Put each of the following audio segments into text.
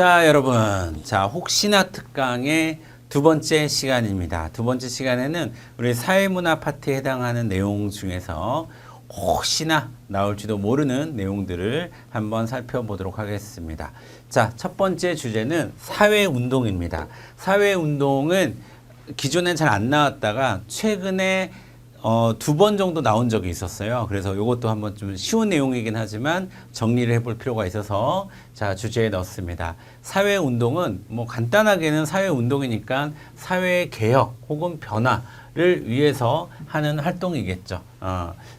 자, 여러분. 자, 혹시나 특강의 두 번째 시간입니다. 두 번째 시간에는 우리 사회문화 파트에 해당하는 내용 중에서 혹시나 나올지도 모르는 내용들을 한번 살펴보도록 하겠습니다. 자, 첫 번째 주제는 사회운동입니다. 사회운동은 기존엔 잘 안 나왔다가 최근에 두 번 정도 나온 적이 있었어요. 그래서 이것도 한번 좀 쉬운 내용이긴 하지만 정리를 해볼 필요가 있어서 자, 주제에 넣었습니다. 사회운동은 뭐 간단하게는 사회운동이니까 사회개혁 혹은 변화를 위해서 하는 활동이겠죠.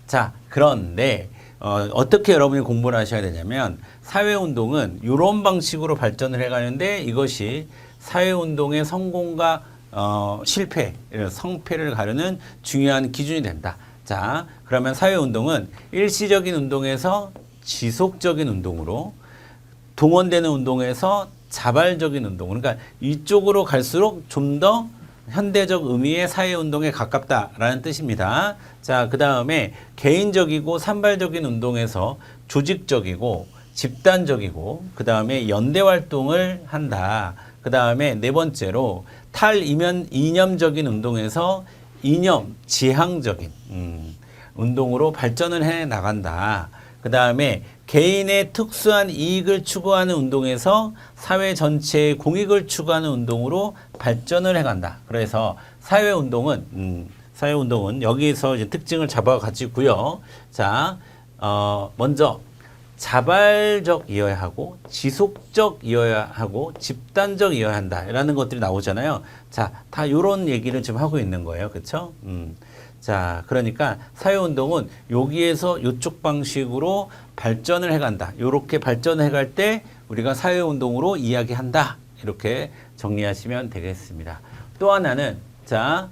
자, 그런데 어떻게 여러분이 공부를 하셔야 되냐면 사회운동은 이런 방식으로 발전을 해가는데 이것이 사회운동의 성공과 실패, 성패를 가르는 중요한 기준이 된다. 자, 그러면 사회운동은 일시적인 운동에서 지속적인 운동으로, 동원되는 운동에서 자발적인 운동. 그러니까 이쪽으로 갈수록 좀 더 현대적 의미의 사회운동에 가깝다라는 뜻입니다. 자, 그 다음에 개인적이고 산발적인 운동에서 조직적이고 집단적이고 그 다음에 연대활동을 한다. 그 다음에 네 번째로 이념적인 운동에서 이념, 지향적인 운동으로 발전을 해 나간다. 그 다음에 개인의 특수한 이익을 추구하는 운동에서 사회 전체의 공익을 추구하는 운동으로 발전을 해간다. 그래서 사회운동은 여기서 이제 특징을 잡아가지고요. 자, 먼저 자발적이어야 하고 지속적이어야 하고 집단적이어야 한다라는 것들이 나오잖아요. 자, 다 이런 얘기를 지금 하고 있는 거예요. 그렇죠? 자, 그러니까 사회운동은 여기에서 이쪽 방식으로 발전을 해간다. 이렇게 발전을 해갈 때 우리가 사회운동으로 이야기한다. 이렇게 정리하시면 되겠습니다. 또 하나는 자,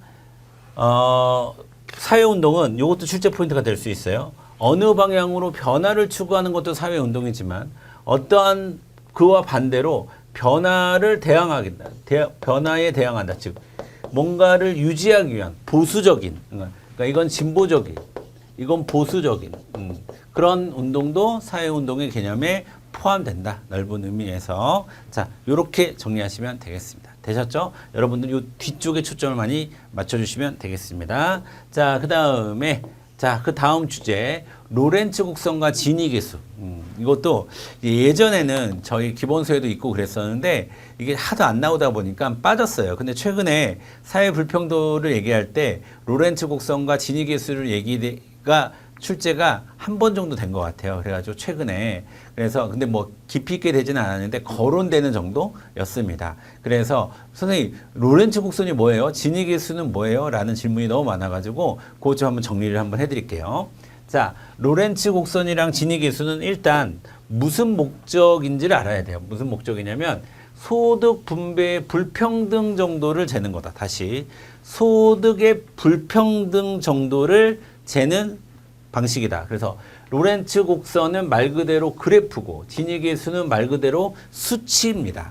사회운동은 이것도 출제 포인트가 될 수 있어요. 어느 방향으로 변화를 추구하는 것도 사회운동이지만 어떠한 그와 반대로 변화를 변화에 대항한다. 즉 뭔가를 유지하기 위한 보수적인, 그러니까 이건 진보적인, 이건 보수적인 그런 운동도 사회운동의 개념에 포함된다. 넓은 의미에서. 자, 이렇게 정리하시면 되겠습니다. 되셨죠? 여러분들 이 뒤쪽에 초점을 많이 맞춰주시면 되겠습니다. 자, 그 다음 주제 로렌츠 곡선과 지니계수. 이것도 예전에는 저희 기본서에도 있고 그랬었는데 이게 하도 안 나오다 보니까 빠졌어요. 근데 최근에 사회 불평등을 얘기할 때 로렌츠 곡선과 지니계수를 얘기가 출제가 한 번 정도 된 것 같아요. 그래가지고 최근에 근데 뭐 깊이 있게 되지는 않았는데 거론되는 정도였습니다. 그래서 선생님 로렌츠 곡선이 뭐예요? 지니계수는 뭐예요? 라는 질문이 너무 많아가지고 그것 좀 한번 정리를 한번 해드릴게요. 자, 로렌츠 곡선이랑 지니계수는 일단 무슨 목적인지를 알아야 돼요. 무슨 목적이냐면 소득 분배의 불평등 정도를 재는 거다. 다시 소득의 불평등 정도를 재는 방식이다. 그래서 로렌츠 곡선은 말 그대로 그래프고 지니계수는 말 그대로 수치입니다.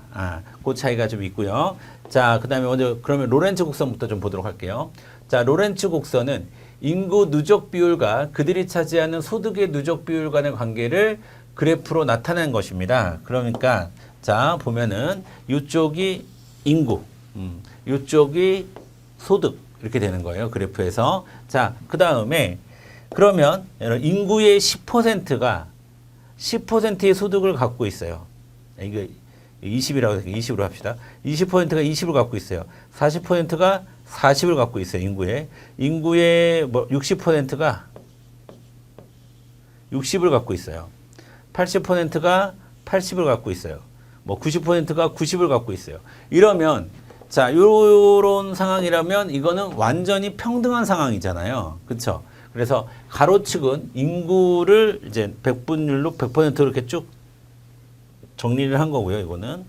그 차이가 좀 있고요. 자, 그다음에 먼저 그러면 로렌츠 곡선부터 좀 보도록 할게요. 자, 로렌츠 곡선은 인구 누적 비율과 그들이 차지하는 소득의 누적 비율 간의 관계를 그래프로 나타낸 것입니다. 그러니까 자, 보면은 이쪽이 인구, 이쪽이 소득 이렇게 되는 거예요. 그래프에서. 자, 그다음에 그러면 인구의 10%가 10%의 소득을 갖고 있어요. 이거 20이라고 20으로 합시다. 20%가 20을 갖고 있어요. 40%가 40을 갖고 있어요. 인구의 뭐 60%가 60을 갖고 있어요. 80%가 80을 갖고 있어요. 뭐 90%가 90을 갖고 있어요. 이러면 자, 요런 상황이라면 이거는 완전히 평등한 상황이잖아요. 그렇죠? 그래서 가로축은 인구를 이제 백분율로 100%로 이렇게 쭉 정리를 한 거고요. 이거는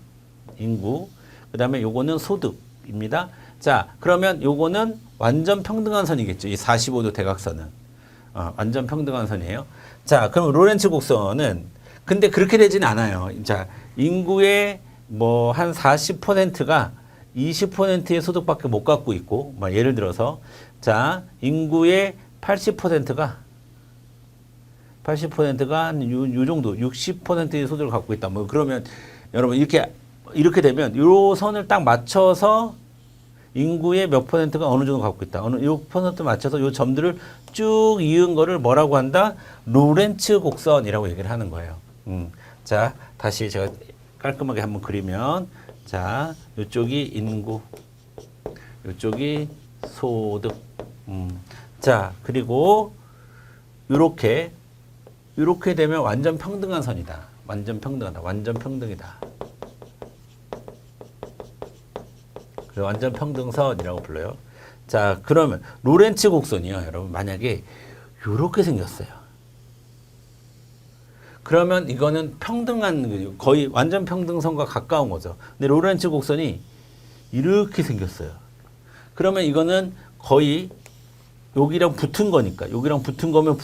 인구. 그다음에 요거는 소득입니다. 자, 그러면 요거는 완전 평등한 선이겠죠. 이 45도 대각선은. 완전 평등한 선이에요. 자, 그럼 로렌츠 곡선은 근데 그렇게 되진 않아요. 자, 인구의 뭐 한 40%가 20%의 소득밖에 못 갖고 있고, 뭐 예를 들어서 자, 인구의 80%가 한 요 정도 60%의 소득을 갖고 있다. 뭐 그러면 여러분 이렇게 이렇게 되면 요 선을 딱 맞춰서 인구의 몇 %가 어느 정도 갖고 있다. 어느 요 퍼센트 맞춰서 요 점들을 쭉 이은 거를 뭐라고 한다? 로렌츠 곡선이라고 얘기를 하는 거예요. 자, 다시 제가 깔끔하게 한번 그리면 자, 요쪽이 인구, 요쪽이 소득. 자, 그리고 요렇게 되면 완전 평등한 선이다. 완전 평등하다. 완전 평등이다. 그래서 완전 평등선이라고 불러요. 자, 그러면 로렌츠 곡선이요. 여러분 만약에 요렇게 생겼어요. 그러면 이거는 평등한 거의 완전 평등선과 가까운 거죠. 근데 로렌츠 곡선이 이렇게 생겼어요. 그러면 이거는 거의 여기랑 붙은 거니까 여기랑 붙은 거면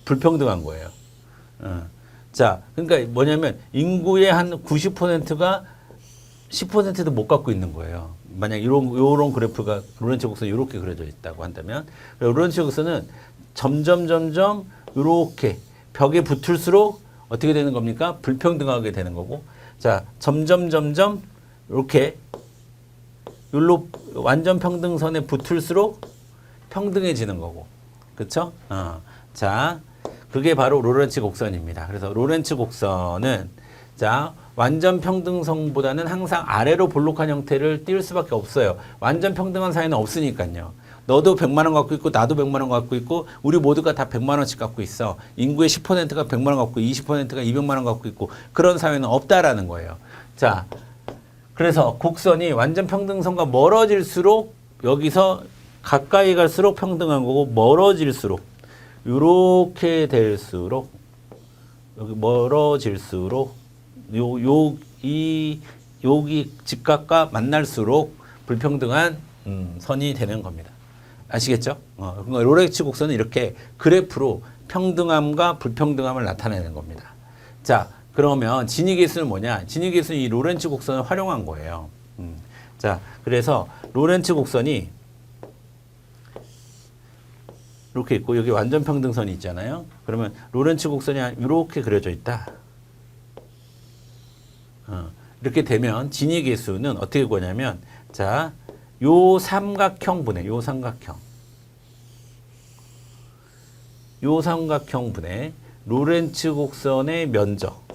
불평등한 거예요. 자, 그러니까 뭐냐면 인구의 한 90%가 10%도 못 갖고 있는 거예요. 만약 요런 그래프가 로렌츠 곡선이 이렇게 그려져 있다고 한다면 로렌츠 곡선은 점점 이렇게 벽에 붙을수록 어떻게 되는 겁니까? 불평등하게 되는 거고, 자, 점점 이렇게 요로 완전 평등선에 붙을수록 평등해지는 거고, 그렇죠? 자, 그게 바로 로렌츠 곡선입니다. 그래서 로렌츠 곡선은 자, 완전 평등선보다는 항상 아래로 볼록한 형태를 띄울 수밖에 없어요. 완전 평등한 사회는 없으니까요. 너도 100만 원 갖고 있고 나도 100만 원 갖고 있고 우리 모두가 다 100만 원씩 갖고 있어. 인구의 10%가 100만 원 갖고 20%가 200만 원 갖고 있고 그런 사회는 없다라는 거예요. 자, 그래서 곡선이 완전 평등선과 멀어질수록 여기서 가까이 갈수록 평등한 거고 멀어질수록 이렇게 될수록 여기 멀어질수록 여기 직각과 만날수록 불평등한 선이 되는 겁니다. 아시겠죠? 그러니까 로렌츠 곡선은 이렇게 그래프로 평등함과 불평등함을 나타내는 겁니다. 자, 그러면 진위계수는 뭐냐? 진위계수는 이 로렌츠 곡선을 활용한 거예요. 자, 그래서 로렌츠 곡선이 이렇게 있고 여기 완전 평등선이 있잖아요. 그러면 로렌츠 곡선이 이렇게 그려져 있다. 이렇게 되면 진위계수는 어떻게 구하냐면 자, 요 삼각형분의 요 삼각형분의 로렌츠 곡선의 면적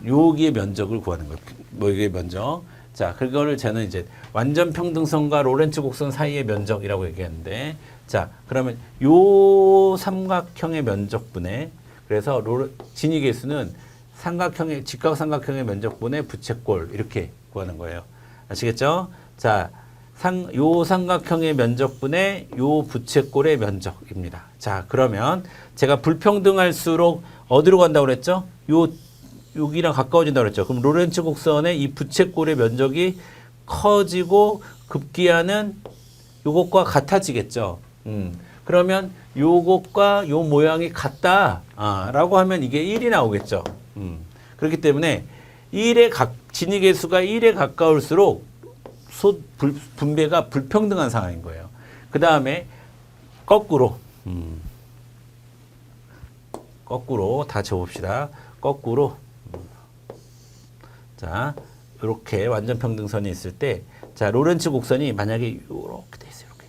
여기의 면적을 구하는 거예요. 뭐 이게 면적. 자, 그거를 저는 이제 완전 평등선과 로렌츠 곡선 사이의 면적이라고 얘기하는데, 자, 그러면 요 삼각형의 면적분의 그래서 진위계수는 삼각형의 직각삼각형의 면적분의 부채꼴 이렇게 구하는 거예요. 아시겠죠? 자, 요 삼각형의 면적분의 요 부채꼴의 면적입니다. 자, 그러면 제가 불평등할수록 어디로 간다고 그랬죠? 여기랑 가까워진다고 그랬죠. 그럼 로렌츠 곡선의 이 부채꼴의 면적이 커지고 급기야는 요것과 같아지겠죠. 그러면 요것과 요 모양이 같다 라고 하면 이게 1이 나오겠죠. 그렇기 때문에 진위계수가 1에 가까울수록 분배가 불평등한 상황인 거예요. 그 다음에 거꾸로 다 적읍시다. 거꾸로 자, 이렇게 완전 평등선이 있을 때, 자, 로렌츠 곡선이 만약에 이렇게 돼 있어요. 이렇게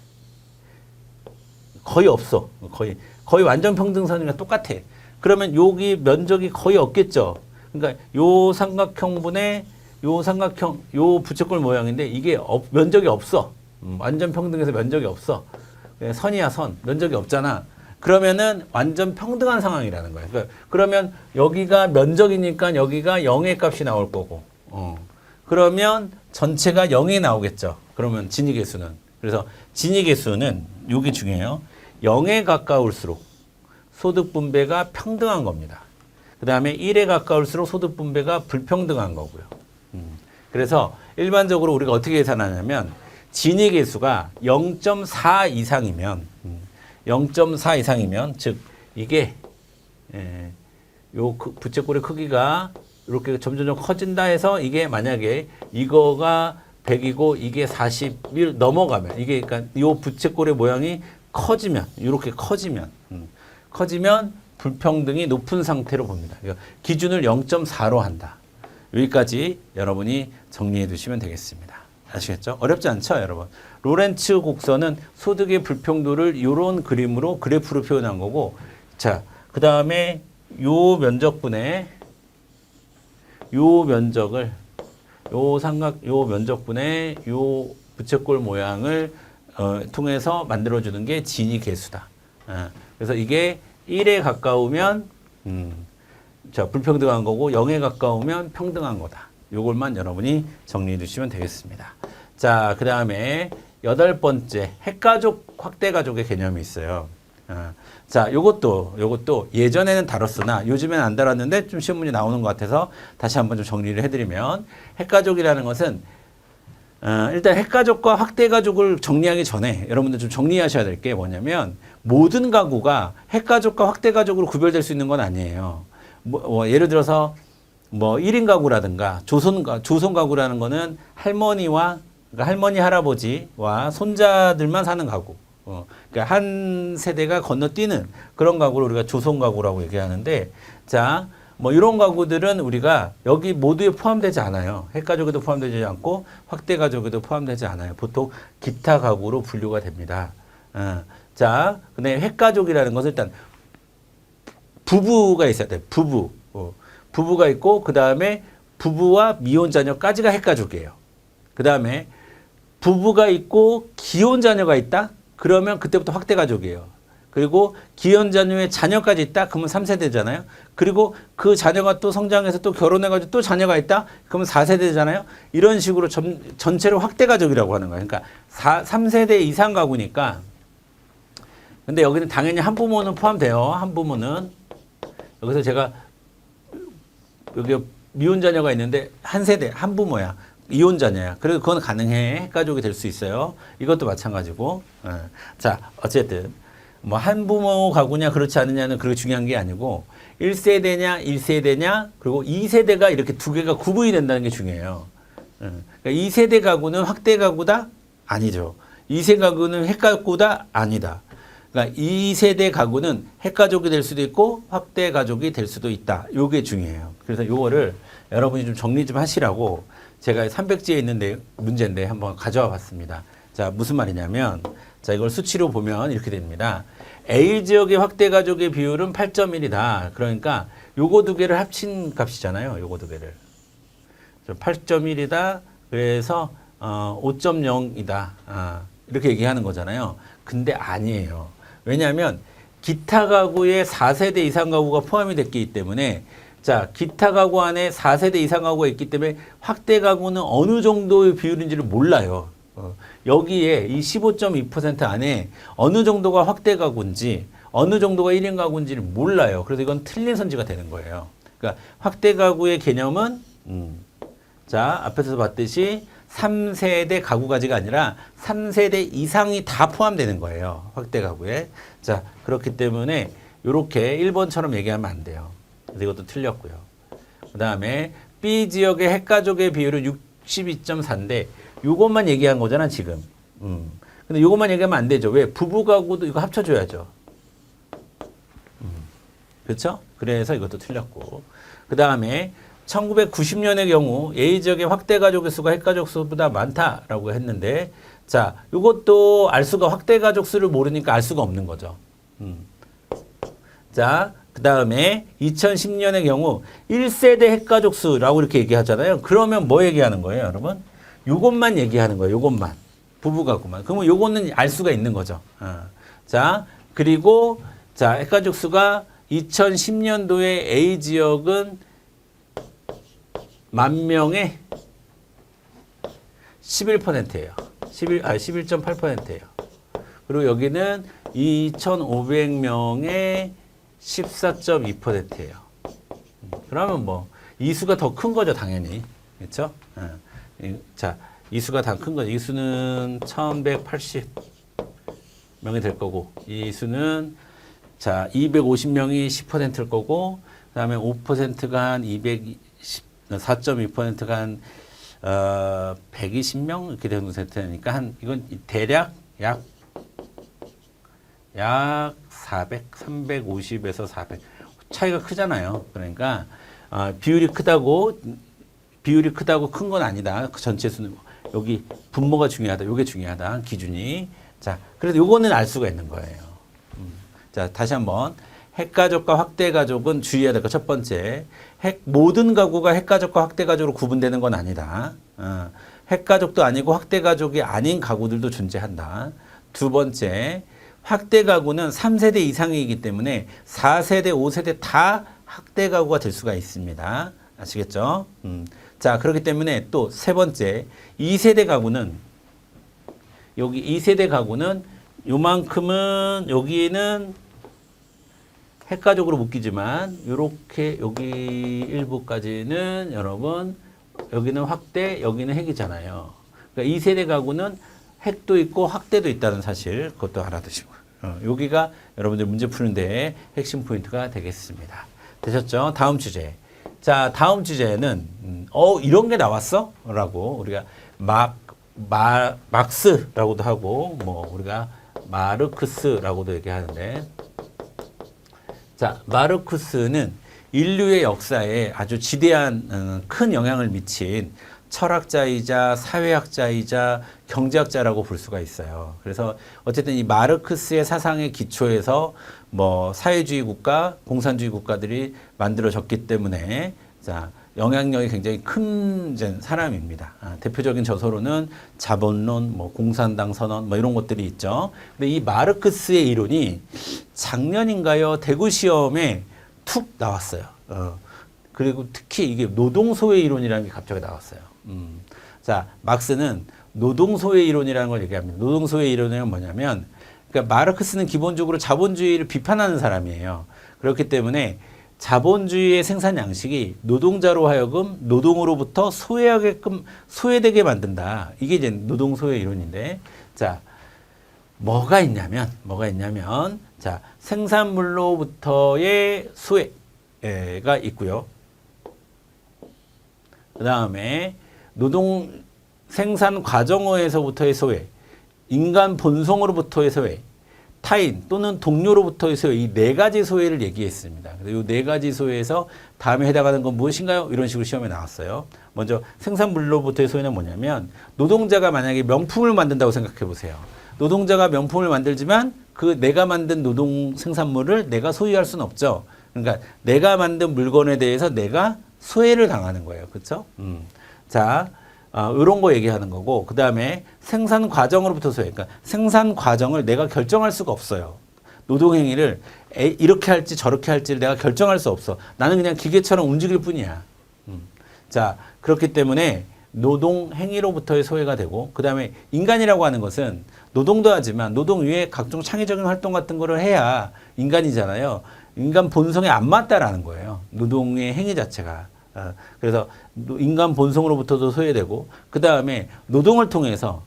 거의 없어. 거의 완전 평등선이랑 똑같아. 그러면 여기 면적이 거의 없겠죠. 그러니까 요 삼각형분의 요 삼각형 요 부채꼴 모양인데 이게 면적이 없어. 완전 평등해서 면적이 없어. 선이야 선. 면적이 없잖아. 그러면은 완전 평등한 상황이라는 거예요. 그러면 여기가 면적이니까 여기가 0의 값이 나올 거고, 그러면 전체가 0이 나오겠죠. 그러면 진위계수는. 그래서 진위계수는 이게 중요해요. 0에 가까울수록 소득 분배가 평등한 겁니다. 그 다음에 1에 가까울수록 소득 분배가 불평등한 거고요. 그래서 일반적으로 우리가 어떻게 계산하냐면 진위계수가 0.4 이상이면 0.4 이상이면 즉 이게 요 부채꼴의 크기가 이렇게 점점 커진다 해서 이게 만약에 이거가 100이고 이게 40을 넘어가면 이게 그러니까 요 부채꼴의 모양이 커지면 이렇게 커지면 불평등이 높은 상태로 봅니다. 기준을 0.4로 한다. 여기까지 여러분이 정리해 두시면 되겠습니다. 아시겠죠? 어렵지 않죠, 여러분? 로렌츠 곡선은 소득의 불평도를 이런 그림으로 그래프로 표현한 거고, 자, 그 다음에 요 면적분의 요 면적을 요 면적분의 요 부채꼴 모양을 통해서 만들어주는 게 지니 계수다. 그래서 이게 1에 가까우면 자, 불평등한 거고 0에 가까우면 평등한 거다. 요걸만 여러분이 정리해 주시면 되겠습니다. 자, 그 다음에 8번째 핵가족, 확대가족의 개념이 있어요. 자, 요것도 예전에는 다뤘으나 요즘엔 안 다뤘는데 좀 시험 문제 나오는 것 같아서 다시 한번 좀 정리를 해드리면, 핵가족이라는 것은 일단 핵가족과 확대가족을 정리하기 전에 여러분들 좀 정리하셔야 될 게 뭐냐면, 모든 가구가 핵가족과 확대가족으로 구별될 수 있는 건 아니에요. 예를 들어서 1인 가구라든가 조선 가구라는 거는 할머니와, 그러니까 할머니 할아버지와 손자들만 사는 가구. 그러니까 한 세대가 건너뛰는 그런 가구를 우리가 조선 가구라고 얘기하는데, 자, 이런 가구들은 우리가 여기 모두에 포함되지 않아요. 핵가족에도 포함되지 않고 확대가족에도 포함되지 않아요. 보통 기타 가구로 분류가 됩니다. 자, 근데 핵가족이라는 것은 일단 부부가 있어야 돼요. 부부가 있고, 그 다음에 부부와 미혼 자녀까지가 핵가족이에요. 그 다음에 부부가 있고 기혼 자녀가 있다? 그러면 그때부터 확대가족이에요. 그리고 기혼 자녀의 자녀까지 있다? 그러면 3세대잖아요. 그리고 그 자녀가 또 성장해서 또 결혼해가지고 또 자녀가 있다? 그러면 4세대잖아요. 이런 식으로 전체를 확대가족이라고 하는 거예요. 그러니까 3세대 이상 가구니까. 근데 여기는 당연히 한부모는 포함돼요. 한부모는. 여기서 제가 여기 미혼 자녀가 있는데 한 세대, 한부모야. 이혼 자녀야. 그래도 그건 가능해. 핵가족이 될 수 있어요. 이것도 마찬가지고. 자, 어쨌든 한부모 가구냐 그렇지 않느냐는 그렇게 중요한 게 아니고, 1세대냐 그리고 2세대가 이렇게 두 개가 구분이 된다는 게 중요해요. 그러니까 2세대 가구는 확대 가구다? 아니죠. 2세 가구는 핵가구다? 아니다. 그러니까 2세대 가구는 핵가족이 될 수도 있고 확대 가족이 될 수도 있다. 요게 중요해요. 그래서 요거를 여러분이 좀 정리 좀 하시라고 제가 300지에 있는 문제인데 한번 가져와 봤습니다. 자, 무슨 말이냐면, 자, 이걸 수치로 보면 이렇게 됩니다. A 지역의 확대 가족의 비율은 8.1이다. 그러니까 요거 두 개를 합친 값이잖아요. 요거 두 개를. 8.1이다. 그래서 5.0이다. 이렇게 얘기하는 거잖아요. 근데 아니에요. 왜냐하면 기타 가구에 4세대 이상 가구가 포함이 됐기 때문에, 자, 기타 가구 안에 4세대 이상 가구가 있기 때문에 확대 가구는 어느 정도의 비율인지를 몰라요. 여기에 이 15.2% 안에 어느 정도가 확대 가구인지 어느 정도가 1인 가구인지를 몰라요. 그래서 이건 틀린 선지가 되는 거예요. 그러니까 확대 가구의 개념은 자, 앞에서 봤듯이 3세대 가구가지가 아니라 3세대 이상이 다 포함되는 거예요. 확대 가구에. 자, 그렇기 때문에 이렇게 1번처럼 얘기하면 안 돼요. 그래서 이것도 틀렸고요. 그 다음에 B 지역의 핵가족의 비율은 62.4인데 요것만 얘기한 거잖아, 지금. 근데 요것만 얘기하면 안 되죠. 왜? 부부가구도 이거 합쳐줘야죠. 그렇죠? 그래서 이것도 틀렸고. 그 다음에 1990년의 경우 A 지역의 확대 가족의 수가 핵가족 수보다 많다라고 했는데, 자, 이것도 알 수가, 확대 가족 수를 모르니까 알 수가 없는 거죠. 자, 그 다음에 2010년의 경우 1세대 핵가족 수라고 이렇게 얘기하잖아요. 그러면 뭐 얘기하는 거예요, 여러분? 요것만 얘기하는 거예요. 요것만. 부부가구만. 그러면 요거는 알 수가 있는 거죠. 자, 그리고 자, 핵가족 수가 2010년도에 A 지역은 10,000명의 11%예요. 11.8%예요. 그리고 여기는 2,500명의 14.2%예요. 그러면 뭐 이 수가 더 큰 거죠, 당연히. 그렇죠? 자, 이 수가 다 큰 거죠. 이 수는 1,180명이 될 거고, 이 수는 자, 250명이 10%일 거고, 그다음에 5%가 한 4.2%가 한 120명 이렇게 되는 세트니까 한 이건 대략 약 400, 350에서 400 차이가 크잖아요. 그러니까 비율이 크다고 큰 건 아니다. 그 전체 수는 여기 분모가 중요하다. 요게 중요하다. 기준이. 자, 그래서 요거는 알 수가 있는 거예요. 자, 다시 한번 핵가족과 확대가족은 주의해야 될 거 첫 번째. 모든 가구가 핵가족과 확대가족으로 구분되는 건 아니다. 핵가족도 아니고 확대가족이 아닌 가구들도 존재한다. 두 번째, 확대가구는 3세대 이상이기 때문에 4세대, 5세대 다 확대가구가 될 수가 있습니다. 아시겠죠? 자, 그렇기 때문에 또 세 번째, 2세대 가구는 여기 2세대 가구는 요만큼은 여기는 핵가족으로 묶이지만 요렇게 여기 일부까지는 여러분 여기는 확대, 여기는 핵이잖아요. 그러니까 2세대 가구는 핵도 있고 확대도 있다는 사실 그것도 알아두시고요. 여기가 여러분들 문제 푸는데 핵심 포인트가 되겠습니다. 되셨죠? 다음 주제. 자, 다음 주제는 이런 게 나왔어? 라고 우리가 막스라고도 하고 뭐 우리가 마르크스라고도 얘기하는데, 자, 마르크스는 인류의 역사에 아주 지대한 큰 영향을 미친 철학자이자 사회학자이자 경제학자라고 볼 수가 있어요. 그래서 어쨌든 이 마르크스의 사상의 기초에서 뭐 사회주의 국가, 공산주의 국가들이 만들어졌기 때문에 자, 영향력이 굉장히 큰 사람입니다. 대표적인 저서로는 자본론, 뭐 공산당 선언, 뭐 이런 것들이 있죠. 근데 이 마르크스의 이론이 작년인가요? 대구 시험에 툭 나왔어요. 그리고 특히 이게 노동소외 이론이라는 게 갑자기 나왔어요. 자, 막스는 노동소외 이론이라는 걸 얘기합니다. 노동소외 이론은 뭐냐면, 그러니까 마르크스는 기본적으로 자본주의를 비판하는 사람이에요. 그렇기 때문에 자본주의의 생산 양식이 노동자로 하여금 노동으로부터 소외되게 만든다. 이게 이제 노동소외 이론인데, 자, 뭐가 있냐면, 자, 생산물로부터의 소외가 있고요. 그 다음에 노동 생산 과정에서부터의 소외, 인간 본성으로부터의 소외, 타인 또는 동료로부터의 소외, 이 네 가지 소외를 얘기했습니다. 그래서 이 네 가지 소외에서 다음에 해당하는 건 무엇인가요? 이런 식으로 시험에 나왔어요. 먼저 생산물로부터의 소외는 뭐냐면, 노동자가 만약에 명품을 만든다고 생각해 보세요. 노동자가 명품을 만들지만 그 내가 만든 노동 생산물을 내가 소유할 수는 없죠. 그러니까 내가 만든 물건에 대해서 내가 소외를 당하는 거예요. 그렇죠? 자, 이런 거 얘기하는 거고, 그 다음에 생산 과정으로부터 소외. 그러니까 생산 과정을 내가 결정할 수가 없어요. 노동행위를 이렇게 할지 저렇게 할지를 내가 결정할 수 없어. 나는 그냥 기계처럼 움직일 뿐이야. 자, 그렇기 때문에 노동행위로부터의 소외가 되고, 그 다음에 인간이라고 하는 것은 노동도 하지만 노동 위에 각종 창의적인 활동 같은 거를 해야 인간이잖아요. 인간 본성에 안 맞다라는 거예요. 노동의 행위 자체가. 그래서 인간 본성으로부터도 소외되고, 그 다음에 노동을 통해서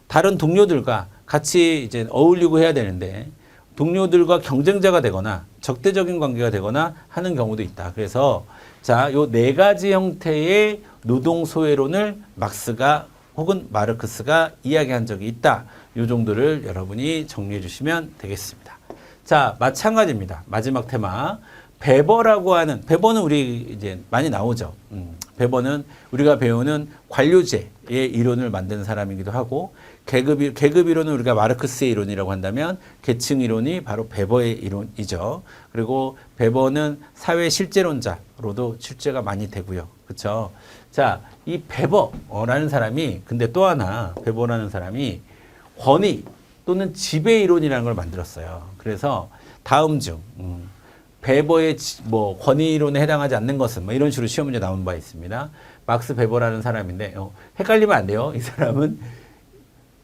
다른 동료들과 같이 이제 어울리고 해야 되는데 동료들과 경쟁자가 되거나 적대적인 관계가 되거나 하는 경우도 있다. 그래서 자, 요 네 가지 형태의 노동 소외론을 막스가 혹은 마르크스가 이야기한 적이 있다. 요 정도를 여러분이 정리해 주시면 되겠습니다. 자, 마찬가지입니다. 마지막 테마. 베버라고 하는, 베버는 우리 이제 많이 나오죠. 베버는 우리가 배우는 관료제의 이론을 만든 사람이기도 하고, 계급 이론은 우리가 마르크스의 이론이라고 한다면 계층 이론이 바로 베버의 이론이죠. 그리고 베버는 사회 실제론자로도 출제가 많이 되고요. 그렇죠? 자, 이 베버라는 사람이, 근데 또 하나 베버라는 사람이 권위 또는 지배 이론이라는 걸 만들었어요. 그래서 다음 중 베버의 뭐 권위 이론에 해당하지 않는 것은 뭐 이런 식으로 시험 문제 나온 바 있습니다. 막스 베버라는 사람인데 헷갈리면 안 돼요. 이 사람은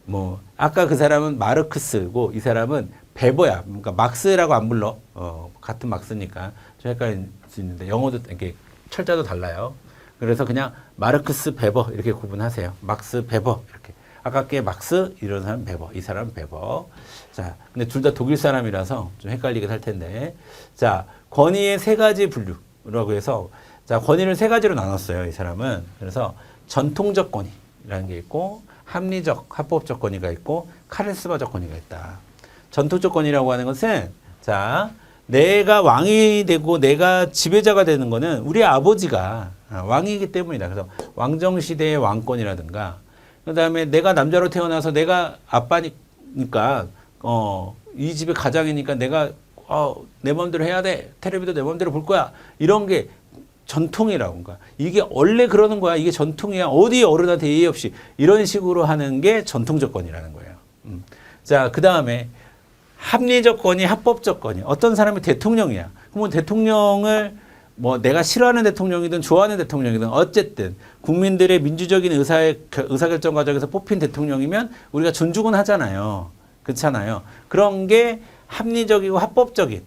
뭐 아까 그 사람은 마르크스고 이 사람은 베버야. 그러니까 막스라고 안 불러. 같은 막스니까 좀 헷갈릴 수 있는데 영어도 이렇게 철자도 달라요. 그래서 그냥 마르크스 베버 이렇게 구분하세요. 막스 베버 이렇게. 아깝게 막스 이런 사람 베버, 이 사람 베버. 자, 근데 둘 다 독일 사람이라서 좀 헷갈리긴 할 텐데. 자, 권위의 세 가지 분류라고 해서, 자, 권위를 세 가지로 나눴어요, 이 사람은. 그래서 전통적 권위라는 게 있고, 합리적, 합법적 권위가 있고, 카리스마적 권위가 있다. 전통적 권위라고 하는 것은, 자, 내가 왕이 되고 내가 지배자가 되는 거는 우리 아버지가 왕이기 때문이다. 그래서 왕정시대의 왕권이라든가, 그 다음에 내가 남자로 태어나서 내가 아빠니까, 이 집의 가장이니까 내가, 내 마음대로 해야 돼. 텔레비도 내 마음대로 볼 거야. 이런 게 전통이라고. 그러니까 이게 원래 그러는 거야. 이게 전통이야. 어디 어른한테 예의 없이. 이런 식으로 하는 게 전통적 권위라는 거예요. 자, 그 다음에 합리적 권위, 합법적 권위. 어떤 사람이 대통령이야. 그러면 대통령을 뭐 내가 싫어하는 대통령이든 좋아하는 대통령이든 어쨌든 국민들의 민주적인 의사결정 과정에서 뽑힌 대통령이면 우리가 존중은 하잖아요. 그렇잖아요. 그런 게 합리적이고 합법적인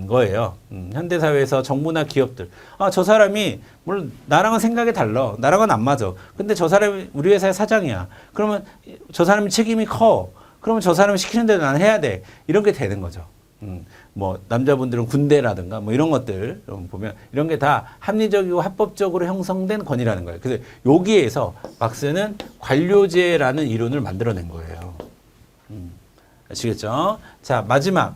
거예요. 현대사회에서 정부나 기업들. 저 사람이 물론 나랑은 생각이 달라. 나랑은 안 맞아. 근데 저 사람이 우리 회사의 사장이야. 그러면 저 사람이 책임이 커. 그러면 저 사람이 시키는 대로 나는 해야 돼. 이런 게 되는 거죠. 뭐 남자분들은 군대라든가 뭐 이런 것들 보면 이런 게 다 합리적이고 합법적으로 형성된 권위라는 거예요. 그래서 여기에서 막스는 관료제라는 이론을 만들어낸 거예요. 아시겠죠? 자, 마지막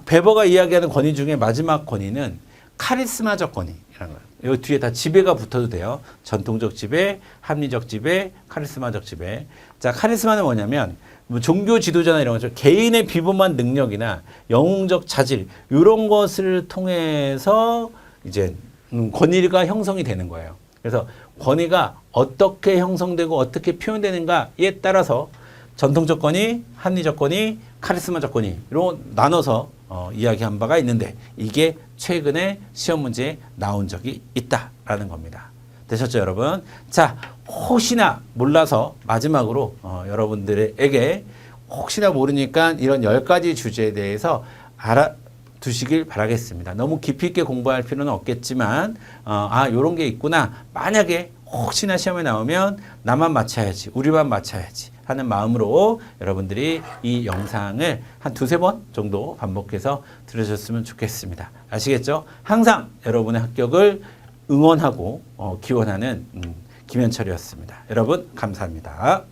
베버가 이야기하는 권위 중에 마지막 권위는 카리스마적 권위라는 거예요. 여기 뒤에 다 지배가 붙어도 돼요. 전통적 지배, 합리적 지배, 카리스마적 지배. 자, 카리스마는 뭐냐면 뭐 종교 지도자나 이런 것처럼 개인의 비범한 능력이나 영웅적 자질 이런 것을 통해서 이제 권위가 형성이 되는 거예요. 그래서 권위가 어떻게 형성되고 어떻게 표현되는가에 따라서 전통적 권위, 합리적 권위, 카리스마적 권위로 나눠서 이야기한 바가 있는데 이게 최근에 시험 문제에 나온 적이 있다라는 겁니다. 되셨죠, 여러분? 자, 혹시나 몰라서 마지막으로 여러분들에게 혹시나 모르니까 이런 10가지 주제에 대해서 알아두시길 바라겠습니다. 너무 깊이 있게 공부할 필요는 없겠지만 요런 게 있구나. 만약에 혹시나 시험에 나오면 나만 맞춰야지, 우리만 맞춰야지 하는 마음으로 여러분들이 이 영상을 한 2-3번 정도 반복해서 들으셨으면 좋겠습니다. 아시겠죠? 항상 여러분의 합격을 응원하고 기원하는 김현철이었습니다. 여러분 감사합니다.